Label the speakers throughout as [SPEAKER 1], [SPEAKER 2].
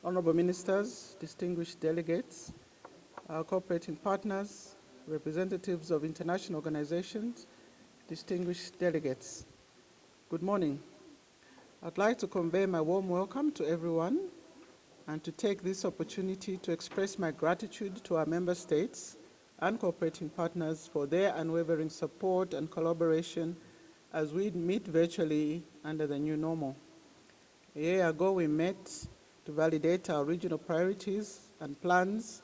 [SPEAKER 1] Honorable Ministers, distinguished delegates, our cooperating partners, representatives of international organizations, distinguished delegates, good morning. I'd like to convey my warm welcome to everyone and to take this opportunity to express my gratitude to our member states and cooperating partners for their unwavering support and collaboration as we meet virtually under the new normal. A year ago, we met to validate our regional priorities and plans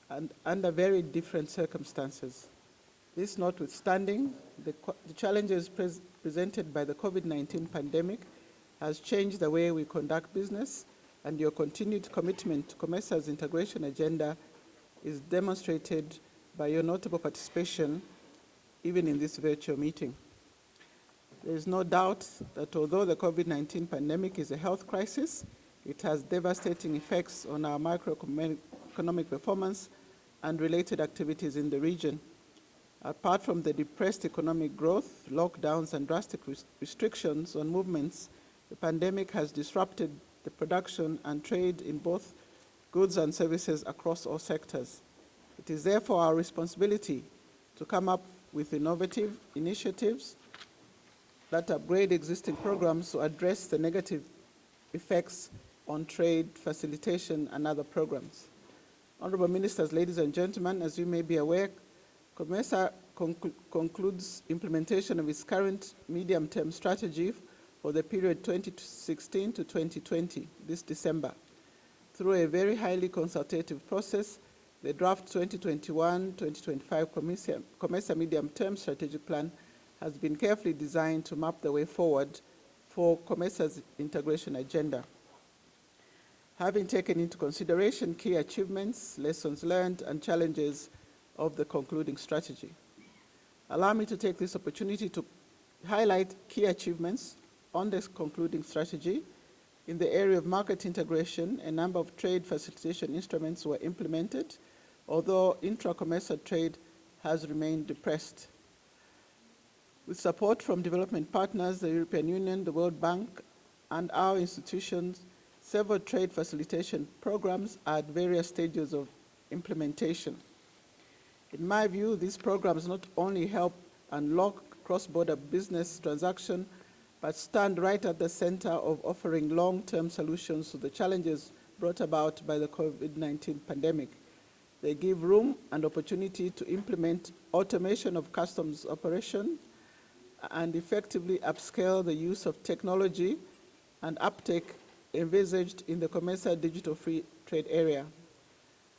[SPEAKER 1] and under very different circumstances. This notwithstanding, the challenges presented by the COVID-19 pandemic has changed the way we conduct business, and your continued commitment to COMESA's integration agenda is demonstrated by your notable participation even in this virtual meeting. There is no doubt that although the COVID-19 pandemic is a health crisis, it has devastating effects on our macroeconomic performance and related activities in the region. Apart from the depressed economic growth, lockdowns, and drastic restrictions on movements, the pandemic has disrupted the production and trade in both goods and services across all sectors. It is therefore our responsibility to come up with innovative initiatives that upgrade existing programs to address the negative effects on trade, facilitation, and other programs. Honorable Ministers, ladies and gentlemen, as you may be aware, COMESA concludes implementation of its current medium-term strategy for the period 2016 to 2020, this December. Through a very highly consultative process, the draft 2021-2025 COMESA medium-term strategic plan has been carefully designed to map the way forward for COMESA's integration agenda. Having taken into consideration key achievements, lessons learned, and challenges of the concluding strategy, allow me to take this opportunity to highlight key achievements on this concluding strategy. In the area of market integration, a number of trade facilitation instruments were implemented, although intra-COMESA trade has remained depressed. With support from development partners, the European Union, the World Bank, and our institutions, several trade facilitation programs are at various stages of implementation. In my view, these programs not only help unlock cross-border business transactions, but stand right at the center of offering long-term solutions to the challenges brought about by the COVID-19 pandemic. They give room and opportunity to implement automation of customs operations and effectively upscale the use of technology and uptake envisaged in the COMESA digital free trade area.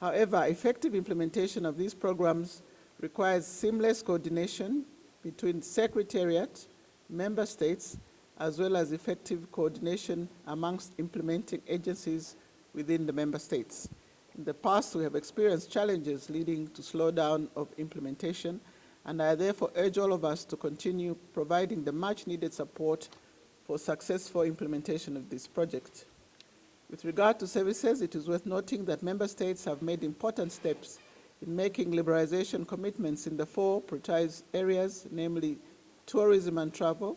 [SPEAKER 1] However, effective implementation of these programs requires seamless coordination between Secretariat, member states, as well as effective coordination amongst implementing agencies within the member states. In the past, we have experienced challenges leading to slowdown of implementation, and I therefore urge all of us to continue providing the much-needed support for successful implementation of this project. With regard to services, it is worth noting that member states have made important steps in making liberalization commitments in the four prioritized areas, namely tourism and travel,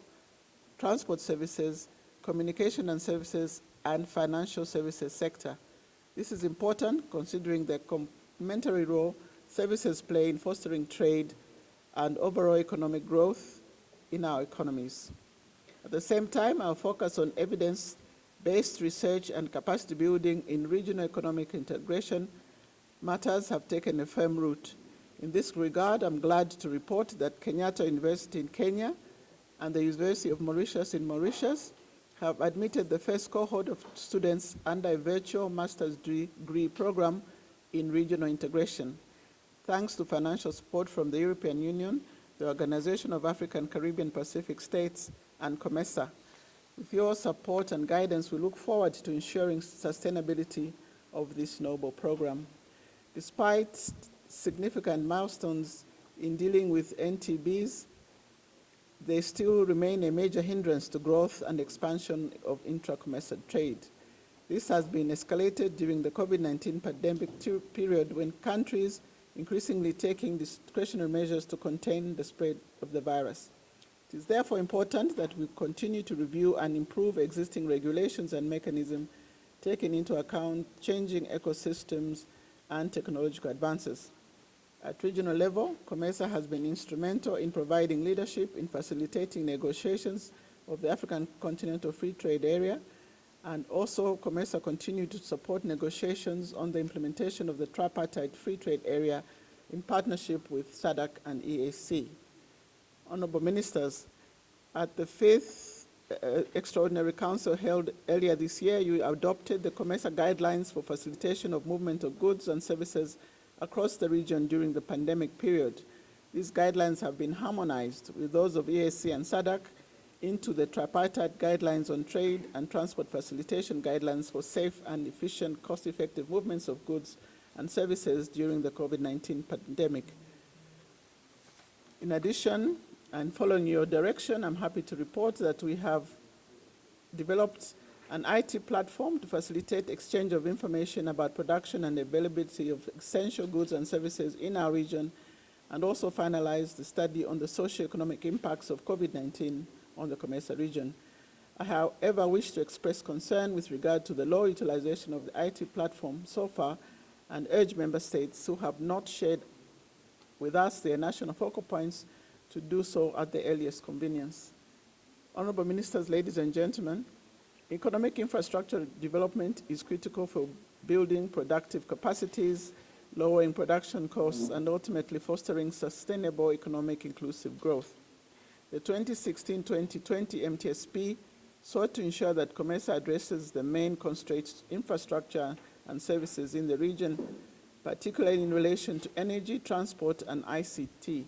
[SPEAKER 1] transport services, communication and services, and financial services sector. This is important considering the complementary role services play in fostering trade and overall economic growth in our economies. At the same time, our focus on evidence-based research and capacity building in regional economic integration matters have taken a firm root. In this regard, I'm glad to report that Kenyatta University in Kenya and the University of Mauritius in Mauritius have admitted the first cohort of students under a virtual master's degree program in regional integration. Thanks to financial support from the European Union, the Organization of African, Caribbean, Pacific States, and COMESA. With your support and guidance, we look forward to ensuring sustainability of this noble program. Despite significant milestones in dealing with NTBs, they still remain a major hindrance to growth and expansion of intra-COMESA trade. This has been escalated during the COVID-19 pandemic period when countries increasingly taking discretionary measures to contain the spread of the virus. It is therefore important that we continue to review and improve existing regulations and mechanisms taking into account changing ecosystems and technological advances. At regional level, COMESA has been instrumental in providing leadership in facilitating negotiations of the African Continental Free Trade Area, and also COMESA continued to support negotiations on the implementation of the tripartite free trade area in partnership with SADC and EAC. Honorable Ministers, at the 5th Extraordinary Council held earlier this year, you adopted the COMESA guidelines for facilitation of movement of goods and services across the region during the pandemic period. These guidelines have been harmonized with those of EAC and SADC into the tripartite guidelines on trade and transport facilitation guidelines for safe and efficient, cost-effective movements of goods and services during the COVID-19 pandemic. In addition, and following your direction, I'm happy to report that we have developed an IT platform to facilitate exchange of information about production and availability of essential goods and services in our region, and also finalized the study on the socio-economic impacts of COVID-19 on the COMESA region. I, however, wish to express concern with regard to the low utilization of the IT platform so far, and urge member states who have not shared with us their national focal points to do so at the earliest convenience. Honorable Ministers, ladies and gentlemen, economic infrastructure development is critical for building productive capacities, lowering production costs, and ultimately fostering sustainable economic inclusive growth. The 2016-2020 MTSP sought to ensure that COMESA addresses the main constraints infrastructure and services in the region, particularly in relation to energy, transport, and ICT.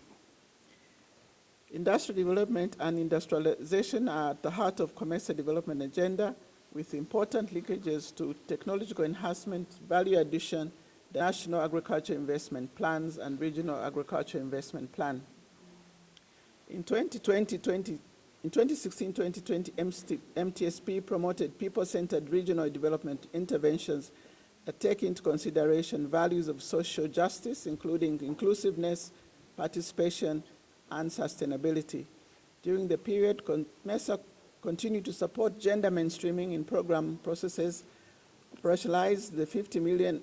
[SPEAKER 1] Industrial development and industrialization are at the heart of COMESA development agenda, with important linkages to technological enhancement, value addition, the National Agriculture Investment Plans, and Regional Agriculture Investment Plan. In 2016-2020, MTSP promoted people-centered regional development interventions that take into consideration values of social justice, including inclusiveness, participation, and sustainability. During the period, COMESA continued to support gender mainstreaming in program processes, operationalized the 50 million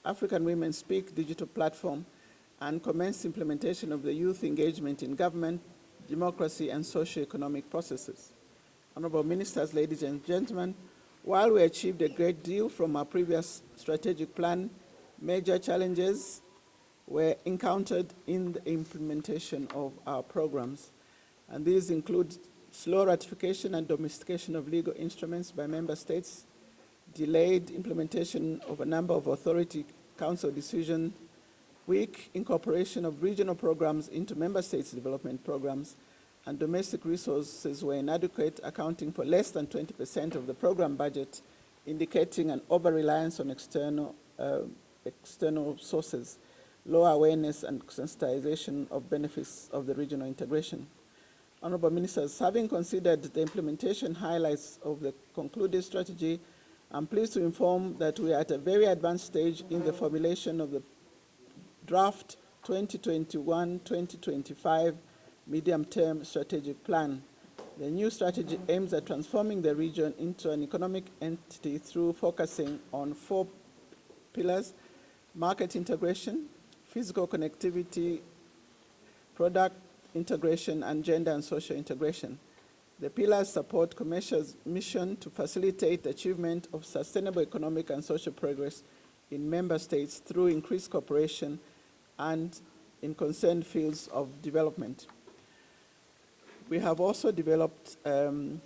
[SPEAKER 1] African Women Speak digital platform, and commenced implementation of the youth engagement in government, democracy, and socio-economic processes. Honorable Ministers, ladies and gentlemen, while we achieved a great deal from our previous strategic plan, major challenges were encountered in the implementation of our programs. And these include slow ratification and domestication of legal instruments by member states, delayed implementation of a number of authority council decisions, weak incorporation of regional programs into member states' development programs, and domestic resources were inadequate, accounting for less than 20% of the program budget, indicating an over-reliance on external sources, low awareness and sensitization of benefits of the regional integration. Honorable Ministers, having considered the implementation highlights of the concluded strategy, I'm pleased to inform that we are at a very advanced stage in the formulation of the draft 2021-2025 medium-term strategic plan. The new strategy aims at transforming the region into an economic entity through focusing on 4 pillars: market integration, physical connectivity, product integration, and gender and social integration. The pillars support COMESA's mission to facilitate the achievement of sustainable economic and social progress in member states through increased cooperation and in concerned fields of development. We have also developed a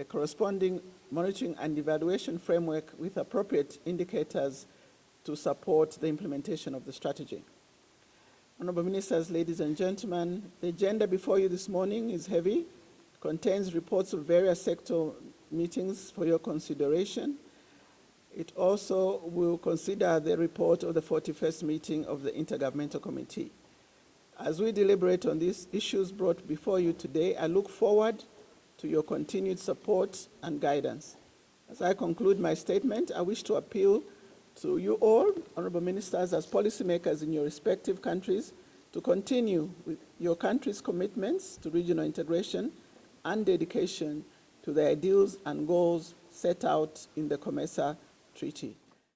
[SPEAKER 1] corresponding monitoring and evaluation framework with appropriate indicators to support the implementation of the strategy. Honorable Ministers, ladies and gentlemen, the agenda before you this morning is heavy, contains reports of various sector meetings for your consideration. It also will consider the report of the 41st meeting of the Intergovernmental Committee. As we deliberate on these issues brought before you today, I look forward to your continued support and guidance. As I conclude my statement, I wish to appeal to you all, Honorable Ministers, as policymakers in your respective countries, to continue with your country's commitments to regional integration and dedication to the ideals and goals set out in the COMESA Treaty.